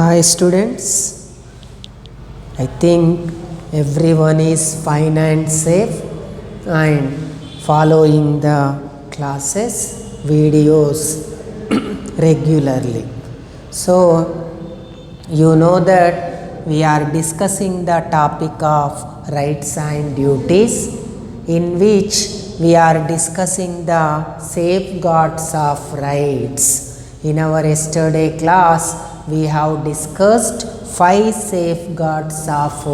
Hi students, I think everyone is fine and safe and following the classes, videos regularly. So, you know that we are discussing the topic of rights and duties, in which we are discussing the safeguards of rights. In our yesterday class, we have discussed 5 safeguards of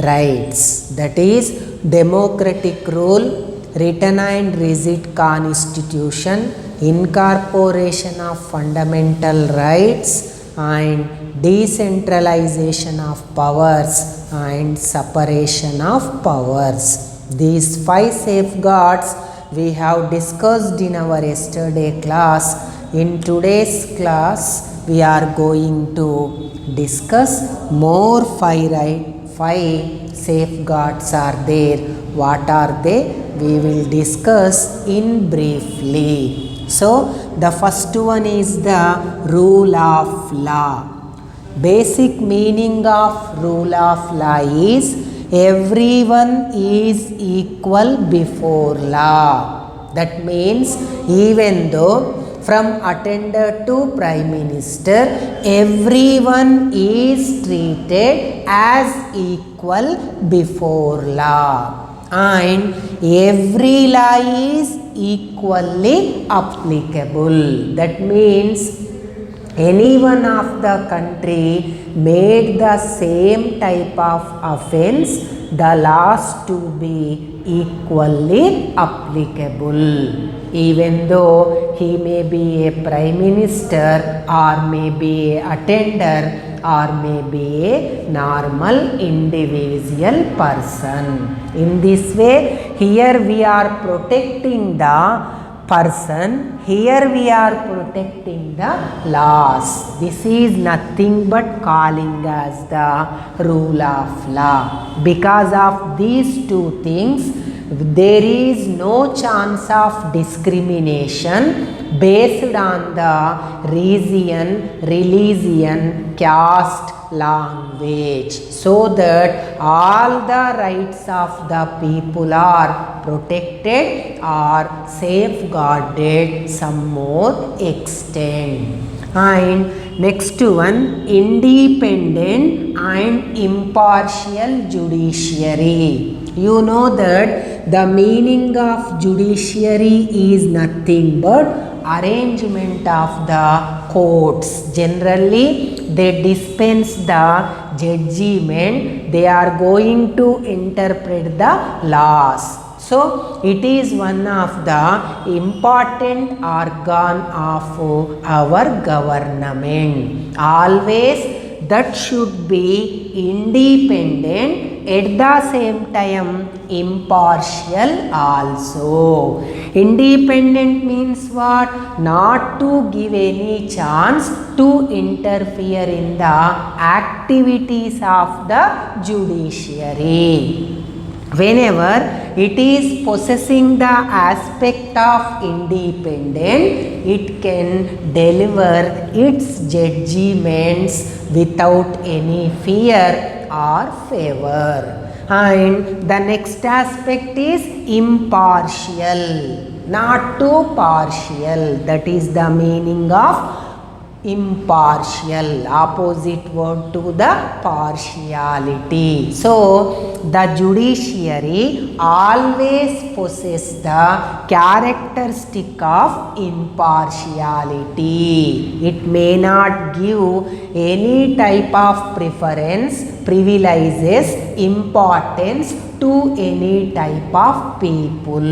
rights, that is democratic rule, written and rigid constitution, incorporation of fundamental rights, and decentralization of powers and separation of powers. These 5 safeguards we have discussed in our yesterday class. In today's class, we are going to discuss more 5 safeguards are there. What are they? We will discuss in briefly. So, the first one is the rule of law. Basic meaning of rule of law is everyone is equal before law. That means even though from attender to Prime Minister, everyone is treated as equal before law, and every law is equally applicable. That means any one of the country made the same type of offense, the laws to be equally applicable. Even though he may be a prime minister or may be a attender or may be a normal individual person. In this way, here we are protecting the person, here we are protecting the laws. This is nothing but calling as the rule of law. Because of these two things, there is no chance of discrimination based on the region, religion, caste, language, so that all the rights of the people are protected or safeguarded some more extent. And next one, independent and impartial judiciary. You know that the meaning of judiciary is nothing but arrangement of the courts. Generally, they dispense the judgment, they are going to interpret the laws. So, it is one of the important organ of our government. Always that should be independent, at the same time impartial also. Independent means what? Not to give any chance to interfere in the activities of the judiciary. Whenever it is possessing the aspect of independent, it can deliver its judgments without any fear or favor. And the next aspect is impartial, not too partial. That is the meaning of impartial, opposite word to the partiality. So, the judiciary always possess the characteristic of impartiality. It may not give any type of preference, privileges, importance to any type of people.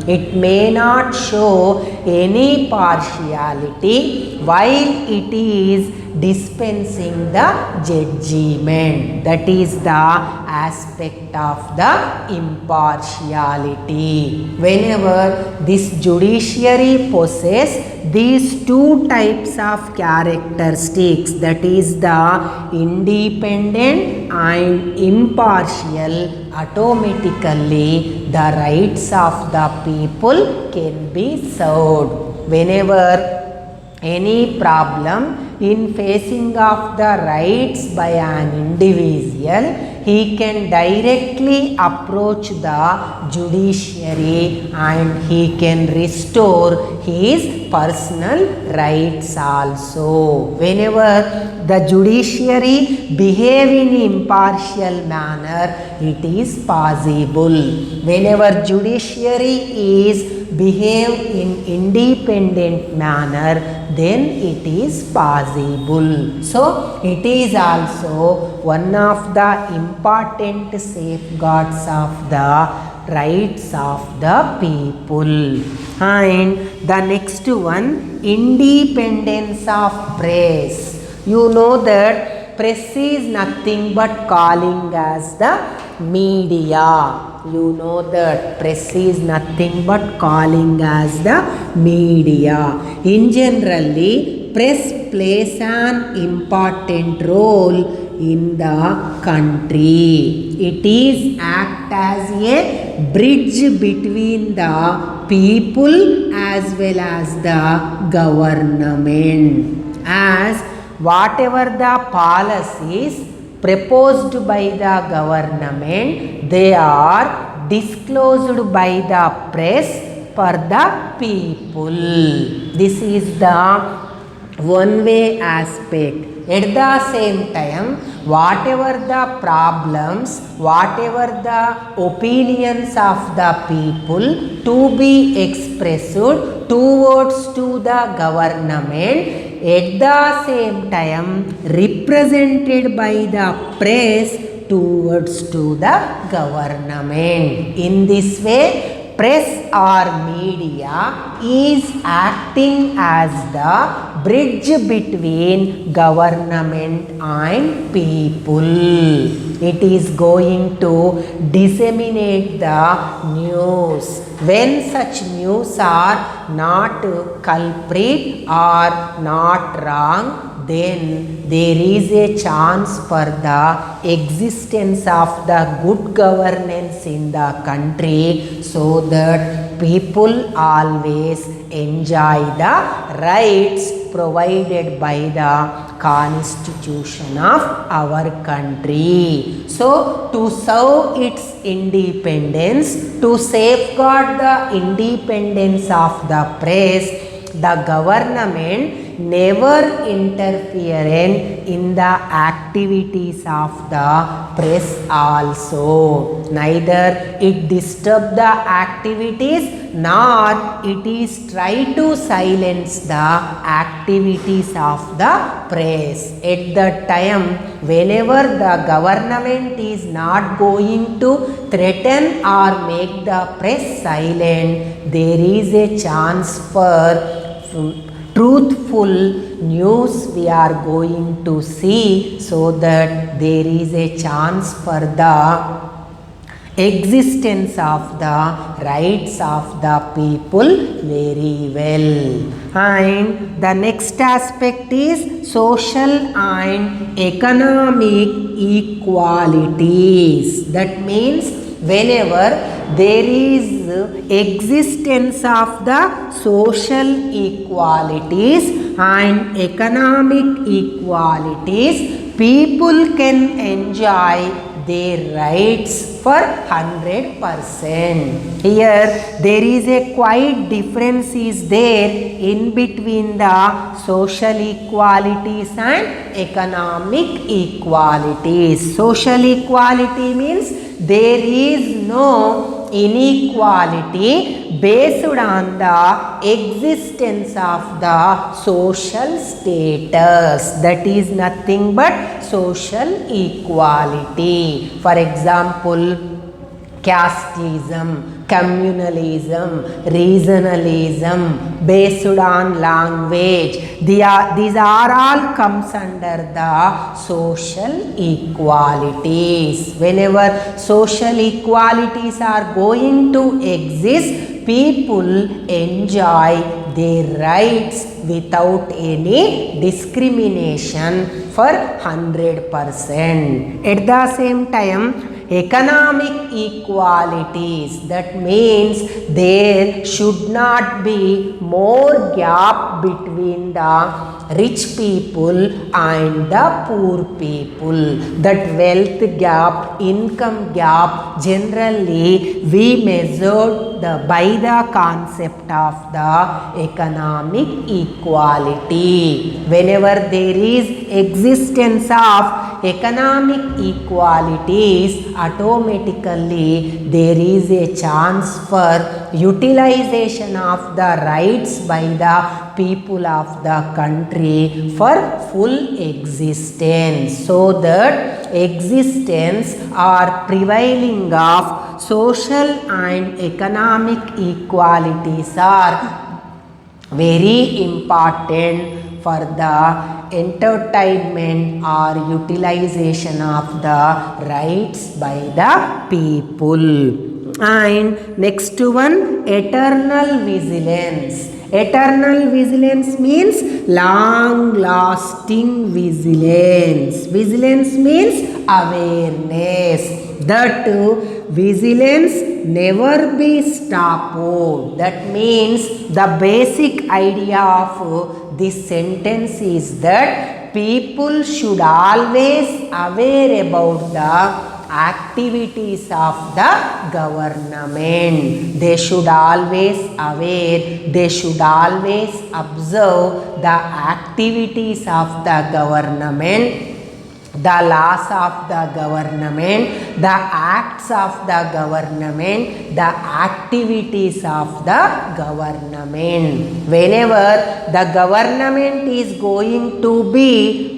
It may not show any partiality while it is dispensing the judgment. That is the aspect of the impartiality. Whenever this judiciary possesses these two types of characteristics, that is the independent and impartial, automatically the rights of the people can be served. Whenever any problem in facing of the rights by an individual, he can directly approach the judiciary and he can restore his personal rights also. Whenever the judiciary behave in impartial manner, it is possible. Whenever judiciary is behave in independent manner, then it is possible. So it is also one of the important safeguards of the rights of the people. And the next one, independence of press. You know that press is nothing but calling as the media. You know that press is nothing but calling as the media. In generally, press plays an important role in the country. It is act as a bridge between the people as well as the government. As whatever the policies proposed by the government, they are disclosed by the press for the people. This is the one way aspect. At the same time, whatever the problems, whatever the opinions of the people to be expressed towards to the government, at the same time represented by the press towards to the government. In this way, press or media is acting as the bridge between government and people. It is going to disseminate the news. When such news are not culprit or not wrong, then there is a chance for the existence of the good governance in the country, so that people always enjoy the rights provided by the constitution of our country. So to serve its independence, to safeguard the independence of the press, the government never interfere in the activities of the press also. Neither it disturb the activities nor it is try to silence the activities of the press. At the time, whenever the government is not going to threaten or make the press silent, there is a chance for truthful news we are going to see, so that there is a chance for the existence of the rights of the people very well. And the next aspect is social and economic equalities. That means whenever there is existence of the social equalities and economic equalities, people can enjoy their rights for 100%. Here there is a quite difference is there in between the social equalities and economic equalities. Social equality means there is no inequality based on the existence of the social status. That is nothing but social equality. For example, casteism, communalism, regionalism, based on language. These are all comes under the social equalities. Whenever social equalities are going to exist, people enjoy their rights without any discrimination for 100%. At the same time, economic equalities. That means there should not be more gap between the rich people and the poor people. That wealth gap, income gap, generally we measured by the concept of the economic equality. Whenever there is existence of economic equalities, automatically there is a chance for utilization of the rights by the people of the country for full existence, so that existence or prevailing of social and economic equalities are very important for the entertainment or utilization of the rights by the people. And next one, eternal vigilance. Eternal vigilance means long lasting vigilance. Vigilance means awareness. That vigilance never be stopped. That means the basic idea of this sentence is that people should always aware about the activities of the government. They should always aware, they should always observe the activities of the government, the laws of the government, the acts of the government, the activities of the government. Whenever the government is going to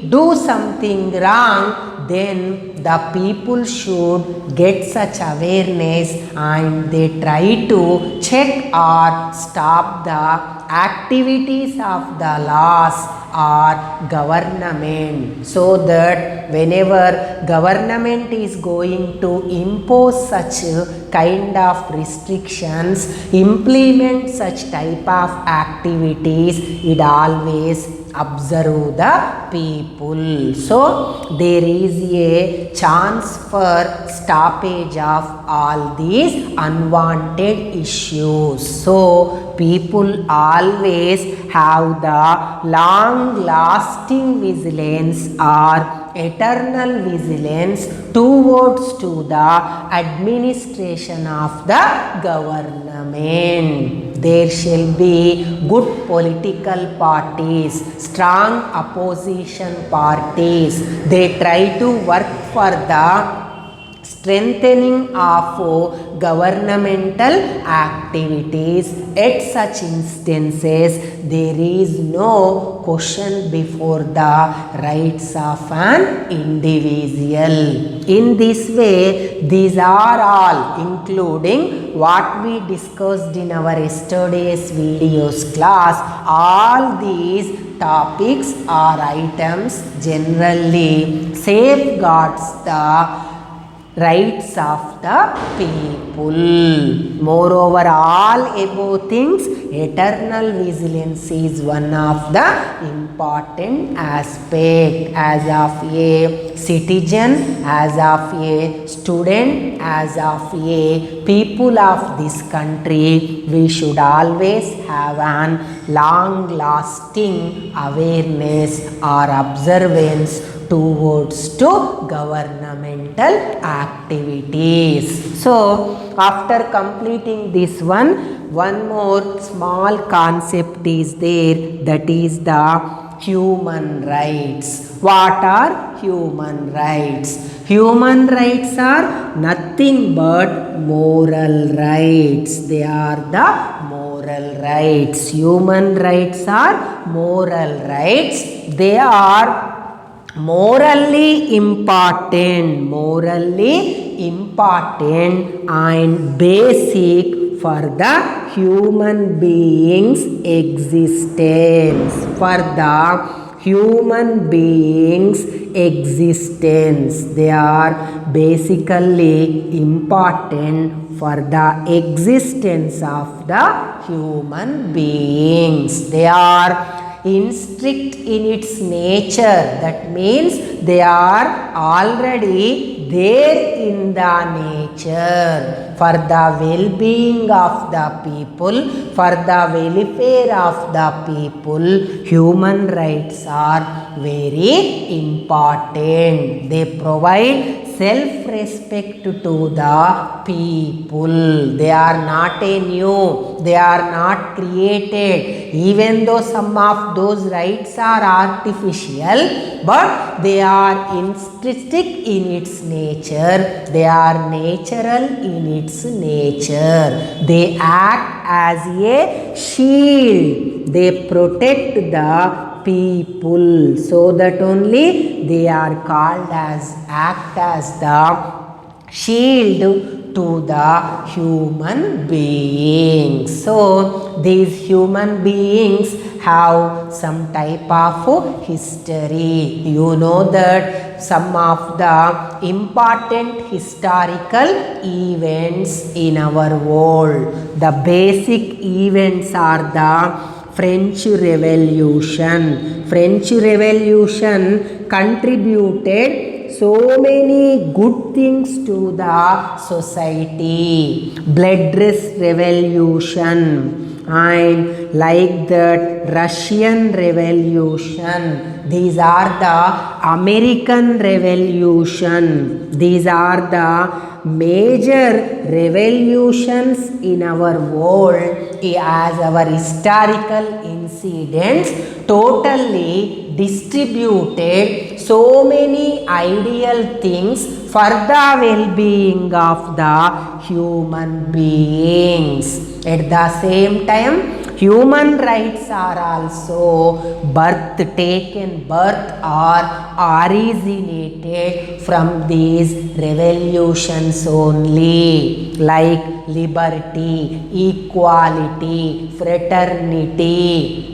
do something wrong, then the people should get such awareness and they try to check or stop the activities of the laws or government, so that whenever government is going to impose such kind of restrictions, implement such type of activities, it always observe the people. So there is a chance for stoppage of all these unwanted issues. So people always have the long lasting vigilance or eternal vigilance towards to the administration of the government. There shall be good political parties, strong opposition parties. They try to work for the strengthening of governmental activities. At such instances, there is no question before the rights of an individual. In this way, these are all, including what we discussed in our yesterday's videos class, all these topics or items generally safeguards the rights of the people. Moreover, all above things, eternal vigilance is one of the important aspect. As of a citizen, as of a student, as of a people of this country, we should always have an long lasting awareness or observance towards to governmental activities. So after completing this one more small concept is there, that is the human rights. What are human rights? Human rights are nothing but moral rights. They are the moral rights. Human rights are moral rights. They are morally important and basic for the human beings existence. For the human beings existence, they are basically important for the existence of the human beings. They are instinct in its nature. That means they are already there in the nature for the well-being of the people, for the welfare of the people. Human rights are very important. They provide self-respect to the people. They are not a new, they are not created. Even though some of those rights are artificial, but they are intrinsic in its nature. They are natural in its nature. They act as a shield. They protect the people, so that only they are called as, act as the shield to the human beings. So these human beings have some type of history. You know that some of the important historical events in our world, the basic events are the French Revolution. French Revolution contributed so many good things to the society. Blood Revolution, and like that Russian Revolution. These are the American Revolution. These are the major revolutions in our world as our historical incidents totally distributed so many ideal things for the well-being of the human beings. At the same time, human rights are also birth or originated from these revolutions only, like liberty, equality, fraternity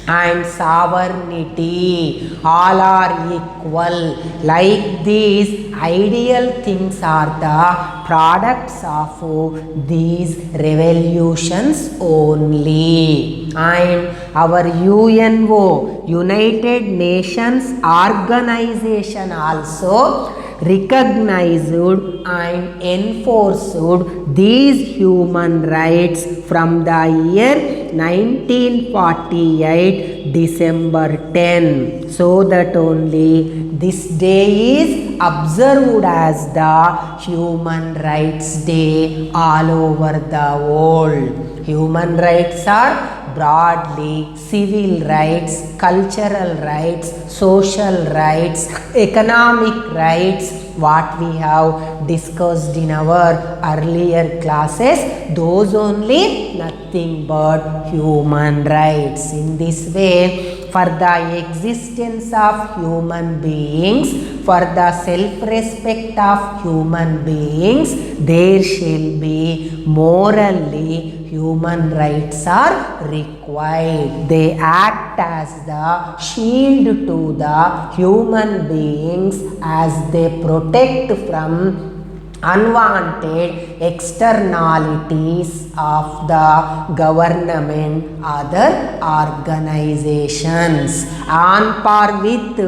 and sovereignty. All are equal. Like these ideal things are the products of these revolutions only. And our UNO, United Nations Organization, also recognized and enforced these human rights from the year 1948 December 10. So that only this day is observed as the Human Rights Day all over the world. Human rights are broadly civil rights, cultural rights, social rights, economic rights, what we have discussed in our earlier classes, those only, nothing but human rights. In this way, for the existence of human beings, for the self-respect of human beings, there shall be morally human rights are required. They act as the shield to the human beings as they protect from unwanted externalities of the government, other organizations. On par with,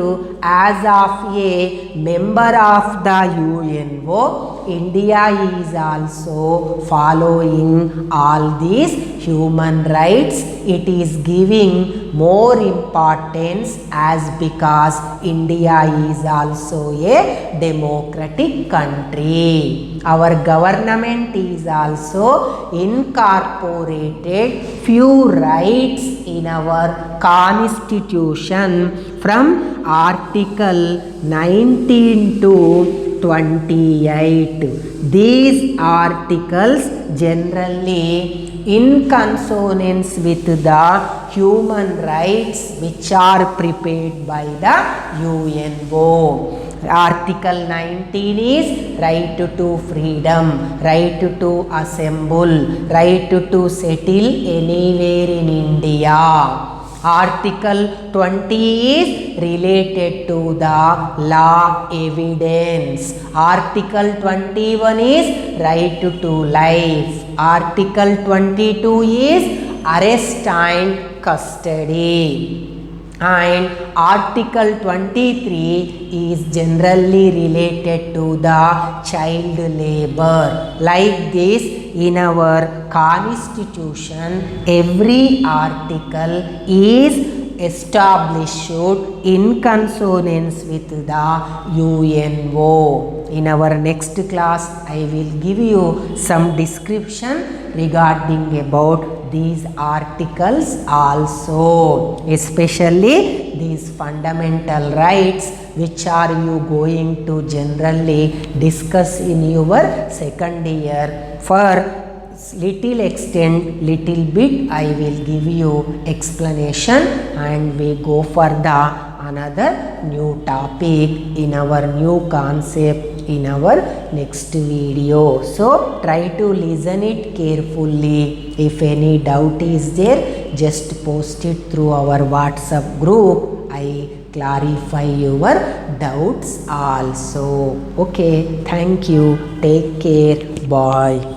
as of a member of the UNO, India is also following all these human rights. It is giving more importance as because India is also a democratic country. Our government is also incorporated few rights in our constitution from Article 19 to 28. These articles generally in consonance with the human rights which are prepared by the UNO. Article 19 is right to freedom, right to assemble, right to settle anywhere in India. Article 20 is related to the law evidence. Article 21 is right to life. Article 22 is arrest and custody. and Article 23 is generally related to the child labor. Like this, in our constitution, every article is established in consonance with the UNO. In our next class, I will give you some description regarding about these articles also, especially these fundamental rights which are you going to generally discuss in your second year. For little extent, little bit I will give you explanation, and we go for the another new topic in our new concept in our next video. So try to listen it carefully. If any doubt is there, just post it through our WhatsApp group. I clarify your doubts also. Okay, thank you. Take care. Bye.